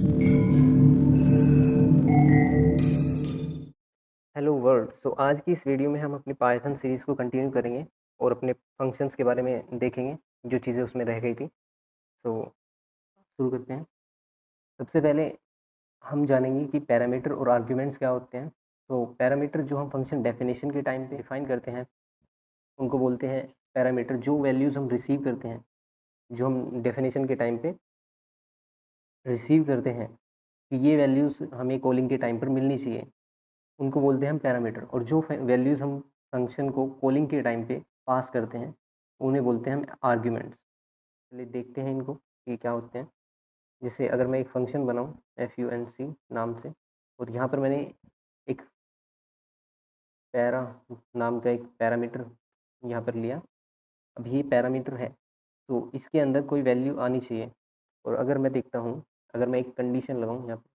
Hello world. सो आज की इस वीडियो में हम अपनी पाइथन सीरीज़ को कंटिन्यू करेंगे और अपने फंक्शंस के बारे में देखेंगे, जो चीज़ें उसमें रह गई थी। तो शुरू करते हैं। सबसे पहले हम जानेंगे कि पैरामीटर और आर्ग्यूमेंट्स क्या होते हैं। तो पैरामीटर जो हम फंक्शन डेफिनेशन के टाइम पे डिफाइन करते हैं, उनको बोलते हैं पैरामीटर। जो वैल्यूज़ हम रिसीव करते हैं, जो हम डेफिनेशन के टाइम पे रिसीव करते हैं कि ये वैल्यूज़ हमें कॉलिंग के टाइम पर मिलनी चाहिए, उनको बोलते हैं हम पैरामीटर। और जो वैल्यूज़ हम फंक्शन को कॉलिंग के टाइम पे पास करते हैं, उन्हें बोलते हैं हम आर्ग्यूमेंट्स। चलिए देखते हैं इनको कि क्या होते हैं। जैसे अगर मैं एक फंक्शन बनाऊँ func नाम से, और यहाँ पर मैंने एक पैरा नाम का एक पैरामीटर यहाँ पर लिया। अब ये पैरामीटर है, तो इसके अंदर कोई वैल्यू आनी चाहिए। और अगर मैं देखता हूँ, अगर मैं एक कंडीशन लगाऊँ यहाँ पर,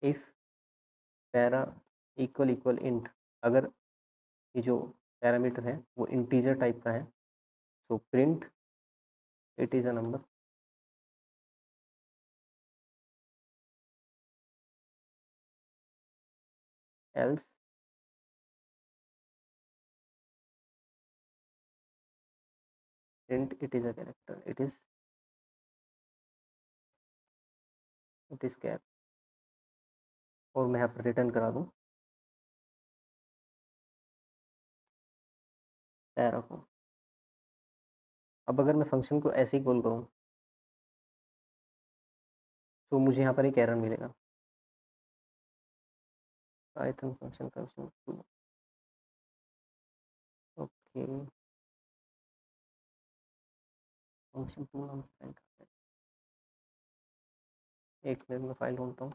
इफ़ पैरा इक्वल इंट, अगर ये जो पैरामीटर है वो इंटीजर टाइप का है, तो print it is a number. Else print it is a character, it is cap. और मैं यहाँ पर रिटर्न करा दूँ पैरा को। अब अगर मैं फंक्शन को ऐसे ही कॉल करूँ, तो मुझे यहाँ पर एक एरर मिलेगा, Python function function two. Okay, function two नाम से फाइल करते हैं। एक मिनट में फाइल ढूंढता हूँ।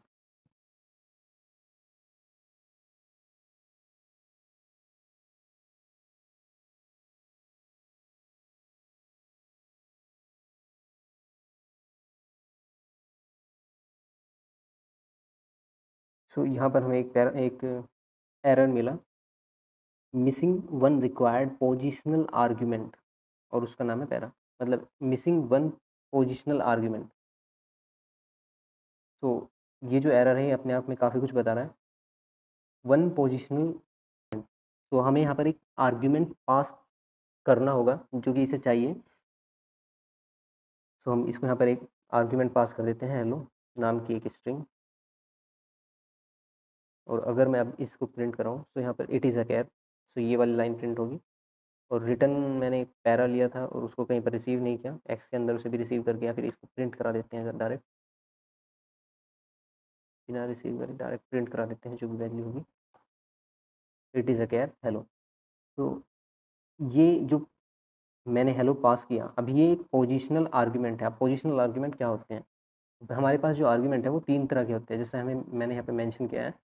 सो यहाँ पर हमें एक एरर मिला, missing one required positional argument, और उसका नाम है पैरा। मतलब मिसिंग वन पोजिशनल आर्ग्यूमेंट। तो ये जो एरर है, ये अपने आप में काफ़ी कुछ बता रहा है। वन पोजिशनल, तो हमें यहाँ पर एक आर्ग्यूमेंट पास करना होगा जो कि इसे चाहिए। तो हम इसको यहाँ पर एक आर्ग्यूमेंट पास कर देते हैं, हेलो नाम की एक स्ट्रिंग। और अगर मैं अब इसको प्रिंट कराऊँ, तो यहाँ पर इट इज़ अ कैप, तो ये वाली लाइन प्रिंट होगी। और रिटर्न मैंने एक पैरा लिया था और उसको कहीं पर रिसीव नहीं किया, एक्स के अंदर उसे भी रिसीव कर गया। फिर इसको प्रिंट करा देते हैं डायरेक्ट, बिना रिसीव करे डायरेक्ट प्रिंट करा देते हैं जो भी वैल्यू होगी, it is a cap hello. तो ये जो मैंने हेलो पास किया, अब ये एक पोजिशनल आर्ग्यूमेंट है। अब पोजिशनल आर्ग्यूमेंट क्या होते हैं? हमारे पास जो आर्ग्यूमेंट है वो 3 तरह के होते हैं, जैसे मैंने यहाँ पे मेंशन किया है।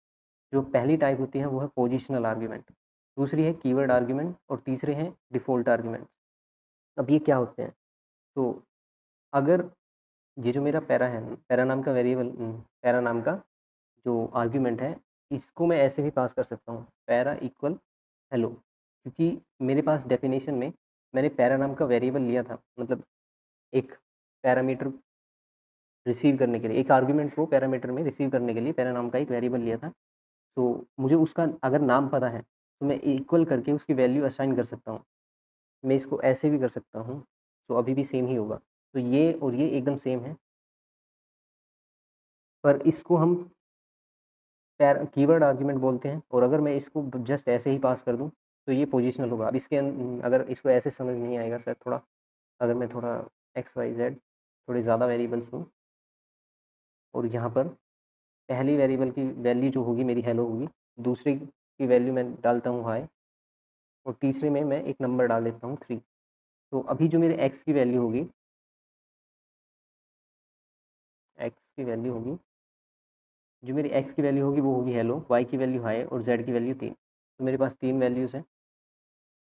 जो पहली टाइप होती है वो है पोजिशनल आर्ग्यूमेंट, दूसरी है कीवर्ड आर्ग्यूमेंट, और तीसरे हैं डिफ़ॉल्ट आर्ग्यूमेंट। अब ये क्या होते हैं? तो अगर ये जो मेरा पैरा है, पैरा नाम का वेरिएबल, पैरा नाम का जो आर्ग्यूमेंट है, इसको मैं ऐसे भी पास कर सकता हूँ, पैरा इक्वल हेलो। क्योंकि मेरे पास डेफिनेशन में मैंने पैरा नाम का वेरिएबल लिया था, मतलब एक पैरामीटर रिसीव करने के लिए, एक आर्ग्यूमेंट को पैरामीटर में रिसीव करने के लिए पैरा नाम का एक वेरिएबल लिया था। तो मुझे उसका अगर नाम पता है, तो मैं इक्वल करके उसकी वैल्यू असाइन कर सकता हूँ। मैं इसको ऐसे भी कर सकता हूँ, तो अभी भी सेम ही होगा। तो ये और ये एकदम सेम है, पर इसको हम कीवर्ड आर्ग्यूमेंट बोलते हैं। और अगर मैं इसको जस्ट ऐसे ही पास कर दूँ, तो ये पोजिशनल होगा। अब इसके अगर इसको ऐसे समझ नहीं आएगा शायद थोड़ा, अगर मैं थोड़ा एक्स वाई जेड थोड़े ज़्यादा वेरिएबल्स लूँ, और यहाँ पर पहली वेरिएबल की वैल्यू जो होगी मेरी हेलो होगी, दूसरी की वैल्यू मैं डालता हूँ हाई, और तीसरे में मैं एक नंबर डाल देता हूँ 3। तो अभी जो मेरे एक्स की वैल्यू होगी, एक्स की वैल्यू होगी जो मेरी एक्स की वैल्यू होगी वो होगी हेलो, वाई की वैल्यू हाई, और जेड की वैल्यू 3। तो मेरे पास 3 वैल्यूज़ हैं,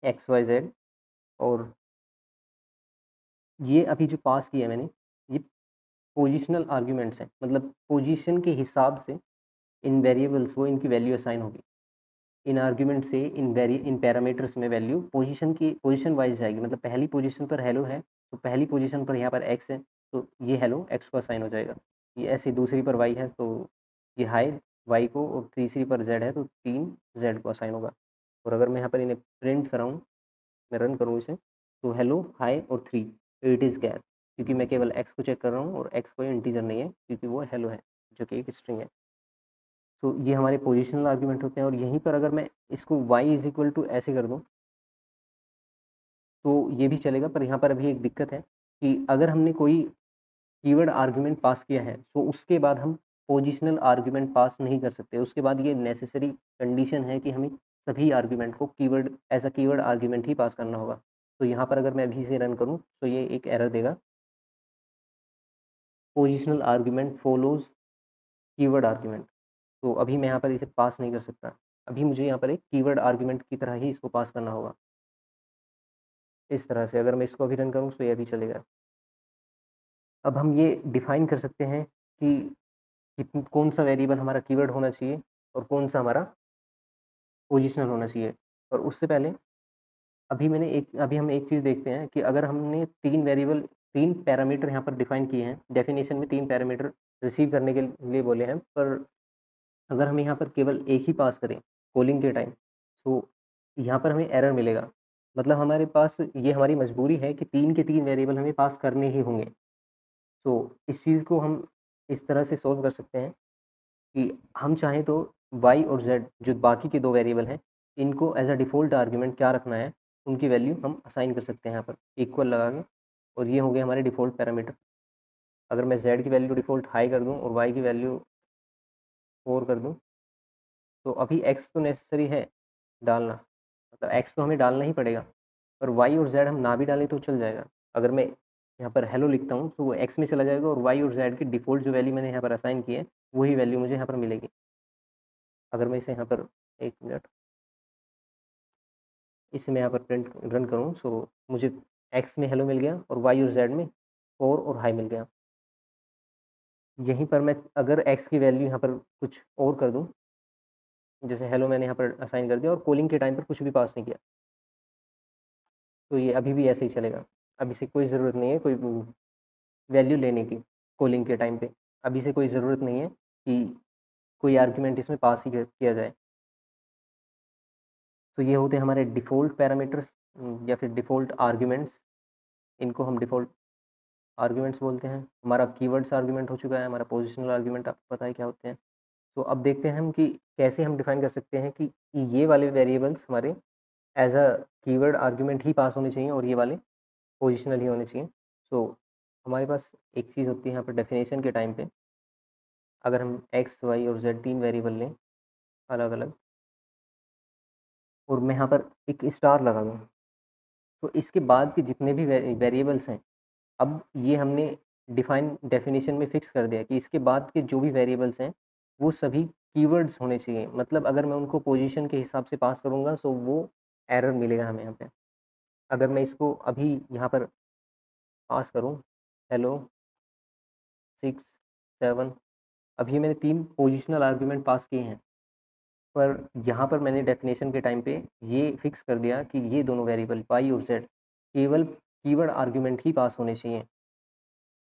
एक्स वाई जेड। और ये अभी जो पास किया मैंने, ये पोजिशनल आर्ग्यूमेंट्स हैं, मतलब पोजीशन के हिसाब से इन वेरिएबल्स को इनकी वैल्यू असाइन होगी। इन आर्ग्यूमेंट से इन पैरामीटर्स में वैल्यू पोजीशन वाइज जाएगी। मतलब पहली पोजीशन पर हेलो है, तो पहली पोजीशन पर यहाँ पर एक्स है, तो ये हेलो एक्स को असाइन हो जाएगा। ये ऐसे दूसरी पर वाई है तो ये हाई वाई को, और तीसरी पर जेड है तो 3 जेड को असाइन होगा। और अगर मैं यहाँ पर इन्हें प्रिंट कराऊँ, मैं रन करूँ इसे, तो हेलो हाई और 3 इट इज़ कैर, क्योंकि मैं केवल एक्स को चेक कर रहा हूँ और एक्स कोई इंटीजर नहीं है क्योंकि वो हेलो है जो कि एक स्ट्रिंग है। तो ये हमारे पोजिशनल आर्ग्यूमेंट होते हैं। और यहीं पर अगर मैं इसको y इज इक्वल टू ऐसे कर दूँ तो ये भी चलेगा, पर यहाँ पर अभी एक दिक्कत है कि अगर हमने कोई कीवर्ड आर्ग्यूमेंट पास किया है तो उसके बाद हम पोजिशनल आर्ग्यूमेंट पास नहीं कर सकते। उसके बाद ये नेसेसरी कंडीशन है कि हमें सभी आर्ग्यूमेंट को keyword as a keyword argument ही पास करना होगा। तो यहाँ पर अगर मैं अभी इसे रन करूँ तो ये एक एरर देगा, positional argument follows keyword argument. तो अभी मैं यहाँ पर इसे पास नहीं कर सकता। अभी मुझे यहाँ पर एक कीवर्ड आर्ग्यूमेंट की तरह ही इसको पास करना होगा। इस तरह से अगर मैं इसको अभी रन करूँ तो ये भी चलेगा। अब हम ये डिफाइन कर सकते हैं कि कौन सा वेरिएबल हमारा कीवर्ड होना चाहिए और कौन सा हमारा पोजिशनल होना चाहिए। और उससे पहले अभी हम एक चीज़ देखते हैं कि अगर हमने 3 पैरामीटर यहाँ पर डिफाइन किए हैं, डेफिनेशन में 3 पैरामीटर रिसीव करने के लिए बोले हैं, पर अगर हम यहाँ पर केवल एक ही पास करें कॉलिंग के टाइम, तो यहाँ पर हमें एरर मिलेगा। मतलब हमारे पास ये हमारी मजबूरी है कि 3 के 3 वेरिएबल हमें पास करने ही होंगे। तो इस चीज़ को हम इस तरह से सॉल्व कर सकते हैं कि हम चाहें तो y और z जो बाकी के 2 वेरिएबल हैं, इनको एज़ अ डिफ़ॉल्ट आर्ग्यूमेंट क्या रखना है, उनकी वैल्यू हम असाइन कर सकते हैं यहाँ पर इक्वल लगा के, और ये हो गए हमारे डिफ़ॉल्ट पैरामीटर। अगर मैं z की वैल्यू डिफ़ॉल्ट हाई कर दूँ और y की वैल्यू 4 कर दूँ, तो अभी x तो नेसेसरी है डालना, मतलब x तो हमें डालना ही पड़ेगा, पर y और z हम ना भी डालें तो चल जाएगा। अगर मैं यहाँ पर हेलो लिखता हूँ तो वो x में चला जाएगा और y और z की डिफ़ॉल्ट जो वैल्यू मैंने यहाँ पर असाइन की है, वही वैल्यू मुझे यहाँ पर मिलेगी। अगर मैं इसे यहाँ पर 1 मिनट, इसे मैं यहाँ पर प्रिंट रन करूँ सो मुझे x में हेलो मिल गया और y और z में 4 और हाई मिल गया। यहीं पर मैं अगर x की वैल्यू यहाँ पर कुछ और कर दूँ, जैसे हेलो मैंने यहाँ पर असाइन कर दिया और कॉलिंग के टाइम पर कुछ भी पास नहीं किया, तो ये अभी भी ऐसे ही चलेगा। अब इसे कोई ज़रूरत नहीं है कोई वैल्यू लेने की कॉलिंग के टाइम पे। अभी से कोई ज़रूरत नहीं है कि कोई आर्गुमेंट इसमें पास ही किया जाए। तो ये होते हैं हमारे डिफ़ॉल्ट पैरामीटर्स या फिर डिफ़ॉल्ट आर्ग्यूमेंट्स। इनको हम डिफ़ॉल्ट आर्ग्यूमेंट्स बोलते हैं। हमारा कीवर्ड्स आर्ग्यूमेंट हो चुका है, हमारा पोजिशनल आर्ग्यूमेंट आपको पता है क्या होते हैं। तो अब देखते हैं हम कि कैसे हम डिफ़ाइन कर सकते हैं कि ये वाले वेरिएबल्स हमारे एज़ अ कीवर्ड आर्ग्यूमेंट ही पास होने चाहिए और ये वाले पोजिशनल ही होने चाहिए। सो हमारे पास एक चीज़ होती है यहाँ पर डेफिनेशन के टाइम पे, अगर हम एक्स, वाई और ज़ेड 3 वेरिएबल लें अलग-अलग, और मैं यहाँ पर एक स्टार लगा दूँ, तो इसके बाद के जितने भी वेरिएबल्स हैं, अब ये हमने डेफिनिशन में फिक्स कर दिया कि इसके बाद के जो भी वेरिएबल्स हैं, वो सभी कीवर्ड्स होने चाहिए। मतलब अगर मैं उनको पोजीशन के हिसाब से पास करूँगा, सो वो एरर मिलेगा हमें यहाँ पे। अगर मैं इसको अभी यहाँ पर पास करूँ, हेलो 6, 7, अभी मैंने 3 पोजिशनल आर्ग्यूमेंट पास किए हैं, पर यहाँ पर मैंने डेफिनेशन के टाइम पे ये फिक्स कर दिया कि ये दोनों वेरिएबल वाई और ज़ेड केवल कीवर्ड आर्ग्यूमेंट ही पास होने चाहिए।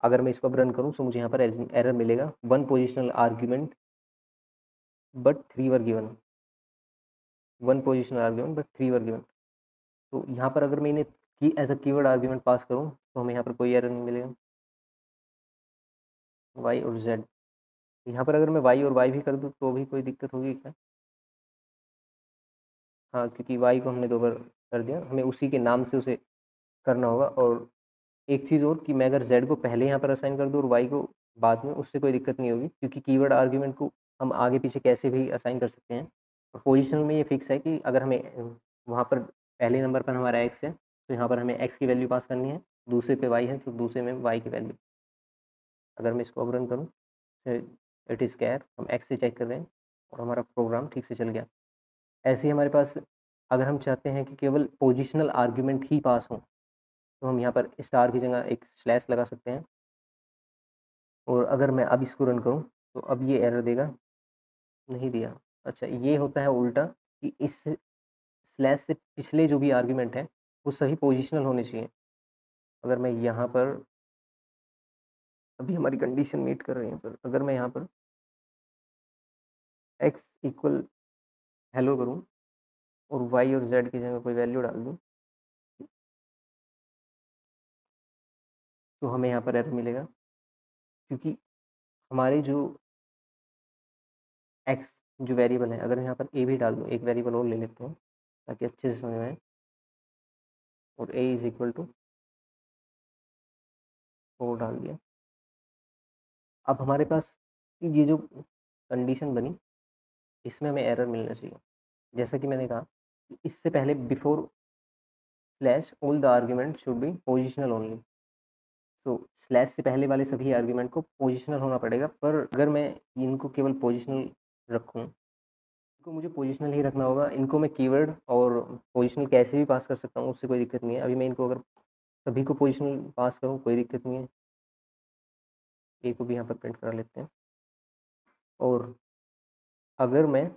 अगर मैं इसको अब रन करूँ, सो मुझे यहाँ पर एरर मिलेगा, 1 positional argument but 3 were given, 1 positional argument but 3 were given. तो यहाँ पर अगर मैं इन्हें की as a keyword argument pass करूँ, तो हमें यहाँ पर कोई एरर नहीं मिलेगा। वाई और ज़ेड, यहाँ पर अगर मैं वाई और वाई भी कर दूँ, तो भी कोई दिक्कत होगी क्या? हाँ, क्योंकि वाई को हमने 2 बार कर दिया, हमें उसी के नाम से उसे करना होगा। और एक चीज़ और कि मैं अगर ज़ेड को पहले यहाँ पर असाइन कर दूँ और वाई को बाद में, उससे कोई दिक्कत नहीं होगी, क्योंकि कीवर्ड आर्ग्यूमेंट को हम आगे-पीछे कैसे भी असाइन कर सकते हैं। और पोजीशनल में ये फिक्स है कि अगर हमें वहाँ पर पहले नंबर पर हमारा एक्स है, तो यहाँ पर हमें एक्स की वैल्यू पास करनी है, दूसरे पे वाई है, तो दूसरे में वाई की वैल्यू। अगर मैं इसको अब रन करूँ, इट इज़ कैर, हम एक्स से चेक कर रहे हैं और हमारा प्रोग्राम ठीक से चल गया। ऐसे ही हमारे पास अगर हम चाहते हैं कि केवल पोजीशनल आर्ग्यूमेंट ही पास हों, तो हम यहाँ पर स्टार की जगह एक स्लैश लगा सकते हैं। और अगर मैं अब इसको रन करूँ, तो अब ये एरर देगा, नहीं दिया। अच्छा, ये होता है उल्टा कि इस स्लैश से पिछले जो भी आर्ग्यूमेंट हैं, वो सभी पोज़िशनल होने चाहिए। अगर मैं यहाँ पर अभी हमारी कंडीशन मीट कर रही है, पर अगर मैं यहाँ पर x इक्वल हेलो करूँ और y और z की जगह कोई वैल्यू डाल दूँ, तो हमें यहाँ पर एरर मिलेगा, क्योंकि हमारे जो x जो वेरिएबल है, अगर यहाँ पर a भी डाल दूँ, एक वेरिएबल और ले लेते हैं ताकि अच्छे से समझ में आए, और a इज इक्वल टू 4 डाल दिया। अब हमारे पास ये जो कंडीशन बनी, इसमें हमें एरर मिलना चाहिए। जैसा कि मैंने कहा कि इससे पहले before slash all the argument should be positional only. तो स्लैश से पहले वाले सभी आर्ग्यूमेंट को पोजिशनल होना पड़ेगा, पर अगर मैं इनको केवल पोजिशनल रखूँ, इनको मुझे पोजिशनल ही रखना होगा। इनको मैं कीवर्ड और पोजिशनल कैसे भी पास कर सकता हूँ, उससे कोई दिक्कत नहीं है। अभी मैं इनको अगर सभी को पोजिशनल पास करूँ, कोई दिक्कत नहीं है। ए को भी यहाँ पर प्रिंट करा लेते हैं, और अगर मैं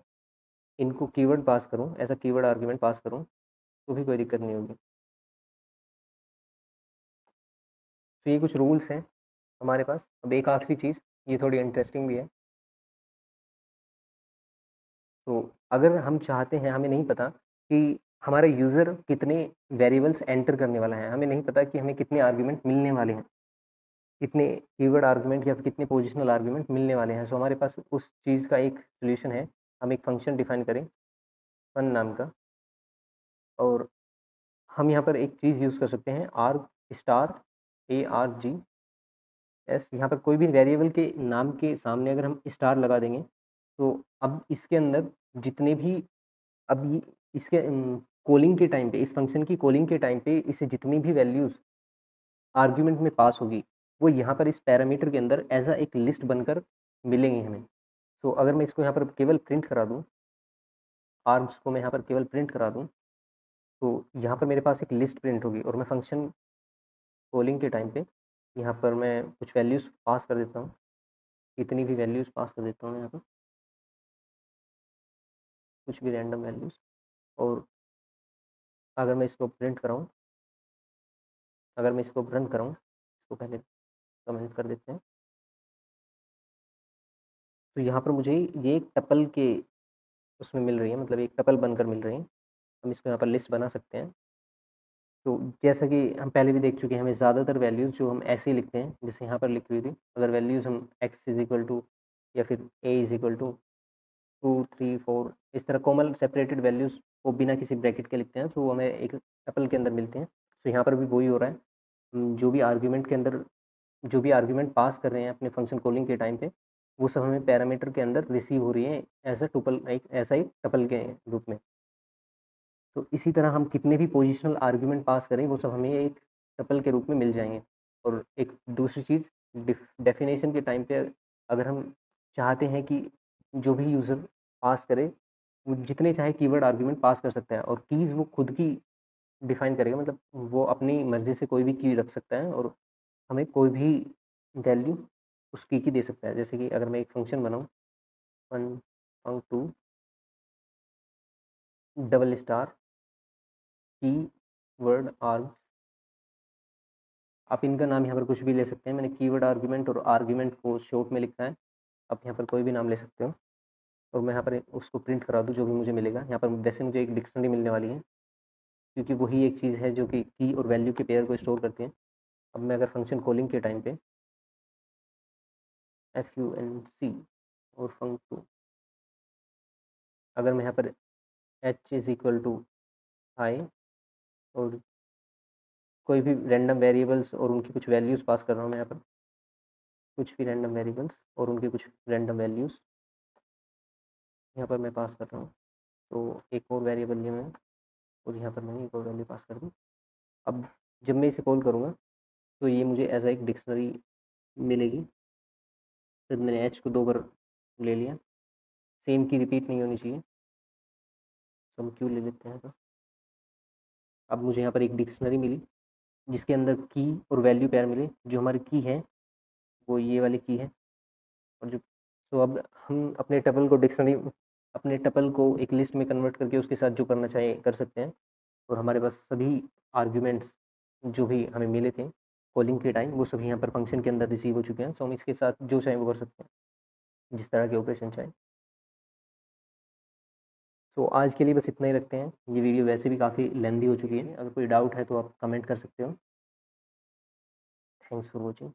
इनको कीवर्ड पास करूँ, ऐसा कीवर्ड आर्ग्यूमेंट पास करूँ, तो भी कोई दिक्कत नहीं होगी। तो ये कुछ रूल्स हैं हमारे पास। अब एक आखिरी चीज़, ये थोड़ी इंटरेस्टिंग भी है। तो अगर हम चाहते हैं, हमें नहीं पता कि हमारा यूज़र कितने वेरिएबल्स एंटर करने वाला है, हमें नहीं पता कि हमें कितने आर्ग्यूमेंट मिलने वाले हैं, कितने कीवर्ड आर्ग्यूमेंट या फिर कितने पोजिशनल आर्ग्यूमेंट मिलने वाले हैं। सो हमारे पास उस चीज़ का एक सॉल्यूशन है। हम एक फंक्शन डिफाइन करें फन नाम का, और हम यहाँ पर एक चीज़ यूज़ कर सकते हैं, आर्ग स्टार ARG एस। यहाँ पर कोई भी वेरिएबल के नाम के सामने अगर हम स्टार लगा देंगे, तो अब इसके अंदर जितने भी अब ये इसके कॉलिंग के टाइम पे, इस फंक्शन की कॉलिंग के टाइम पे इसे जितनी भी वैल्यूज़ आर्ग्यूमेंट में पास होगी, वो यहाँ पर इस पैरामीटर के अंदर एज़ एक लिस्ट बनकर मिलेंगी हमें। तो अगर मैं इसको यहाँ पर केवल प्रिंट करा दूँ, आर्ग्स को मैं यहाँ पर केवल प्रिंट करा दूँ, तो यहाँ पर मेरे पास एक लिस्ट प्रिंट होगी, और मैं फंक्शन कॉलिंग के टाइम पे यहाँ पर मैं कुछ वैल्यूज़ पास कर देता हूँ, कितनी भी वैल्यूज़ पास कर देता हूँ यहाँ पर, कुछ भी रैंडम वैल्यूज़। और अगर मैं इसको प्रिंट कराऊँ, अगर मैं इसको रन कराऊँ, इसको पहले कमेंट कर देते हैं, तो यहाँ पर मुझे ये एक टपल के उसमें मिल रही है, मतलब एक टपल बनकर मिल रही है। हम इसको यहाँ पर लिस्ट बना सकते हैं। तो जैसा कि हम पहले भी देख चुके हैं, हमें ज़्यादातर वैल्यूज़ जो हम ऐसे ही लिखते हैं, जैसे यहाँ पर लिखी हुई थी, अगर वैल्यूज़ हम x इज़ इक्वल टू या फिर a इज़ इक्वल टू 2, 3, 4 इस तरह कॉमन सेपरेटेड वैल्यूज़ को बिना किसी ब्रैकेट के लिखते हैं, तो वो हमें एक टपल के अंदर मिलते हैं। तो यहाँ पर भी वही हो रहा है। जो भी आर्ग्यूमेंट के अंदर जो भी आर्ग्यूमेंट पास कर रहे हैं अपने फंक्शन कॉलिंग के टाइम पे, वो सब हमें पैरामीटर के अंदर रिसीव हो रही है एज़ अ टुपल, एक ऐसा ही टपल के रूप में। तो इसी तरह हम कितने भी पोजिशनल आर्ग्यूमेंट पास करें, वो सब हमें एक टपल के रूप में मिल जाएँगे। और एक दूसरी चीज़, डेफ़िनेशन के टाइम पे अगर हम चाहते हैं कि जो भी यूज़र पास करे, वो जितने चाहे कीवर्ड आर्ग्यूमेंट पास कर सकता है, और कीज़ वो खुद की डिफ़ाइन करेगा, मतलब वो अपनी मर्ज़ी से कोई भी की रख सकता है, और हमें कोई भी वैल्यू उस की दे सकता है। जैसे कि अगर मैं एक फ़ंक्शन बनाऊँ, one फंक2 double star keyword args, आप इनका नाम यहाँ पर कुछ भी ले सकते हैं। मैंने कीवर्ड आर्गुमेंट और आर्गुमेंट को शॉर्ट में लिखा है। आप यहाँ पर कोई भी नाम ले सकते हो, और मैं यहाँ पर उसको प्रिंट करा दूँ, जो भी मुझे मिलेगा। यहाँ पर वैसे मुझे एक डिक्शनरी मिलने वाली है, क्योंकि वही एक चीज़ है जो कि की और वैल्यू के पेयर को स्टोर करती है। अब मैं अगर फंक्शन कॉलिंग के टाइम पे FUNC और फंक2, अगर मैं यहाँ पर h इज़ इक्वल टू आई और कोई भी रैंडम वेरिएबल्स और उनकी कुछ वैल्यूज़ पास कर रहा हूँ मैं यहाँ पर, कुछ भी रैंडम वेरिएबल्स और उनकी कुछ रैंडम वैल्यूज़ यहाँ पर मैं पास कर रहा हूँ। तो एक और वेरिएबल लिए मैं, और यहाँ पर मैंने एक और वैल्यू पास कर दी। अब जब मैं इसे कॉल करूँगा, तो ये मुझे एज़ एक डिक्शनरी मिलेगी। फिर मैंने एच को 2 बार ले लिया, सेम की रिपीट नहीं होनी चाहिए, तो हम क्यू ले लेते हैं। तो अब मुझे यहाँ पर एक डिक्शनरी मिली, जिसके अंदर की और वैल्यू पेयर मिले। जो हमारी की है, वो ये वाली की है, और जो तो अब हम अपने टपल को एक लिस्ट में कन्वर्ट करके उसके साथ जो करना चाहें कर सकते हैं। और हमारे पास सभी आर्ग्यूमेंट्स जो भी हमें मिले थे कॉलिंग के टाइम वो सभी यहाँ पर फंक्शन के अंदर रिसीव हो चुके हैं। सो हम इसके साथ जो चाहें वो कर सकते हैं, जिस तरह के ऑपरेशन चाहें। तो आज के लिए बस इतना ही रखते हैं। ये वीडियो वैसे भी काफ़ी लेंदी हो चुकी है। अगर कोई डाउट है तो आप कमेंट कर सकते हो। Thanks for watching.